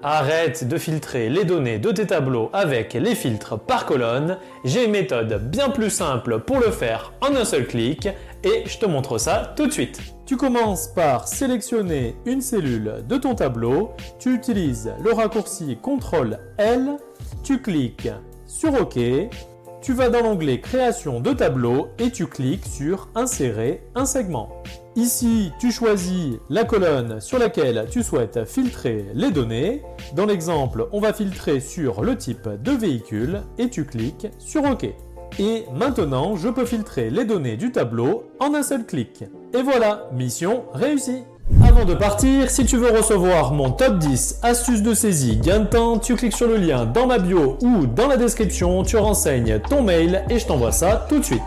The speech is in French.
Arrête de filtrer les données de tes tableaux avec les filtres par colonne. J'ai une méthode bien plus simple pour le faire en un seul clic et je te montre ça tout de suite. Tu commences par sélectionner une cellule de ton tableau, tu utilises le raccourci CTRL-L, tu cliques sur OK, tu vas dans l'onglet Création de tableau et tu cliques sur Insérer un segment. Ici, tu choisis la colonne sur laquelle tu souhaites filtrer les données. Dans l'exemple, on va filtrer sur le type de véhicule et tu cliques sur OK. Et maintenant, je peux filtrer les données du tableau en un seul clic. Et voilà, mission réussie! Avant de partir, si tu veux recevoir mon top 10 astuces de saisie gain de temps, tu cliques sur le lien dans ma bio ou dans la description, tu renseignes ton mail et je t'envoie ça tout de suite.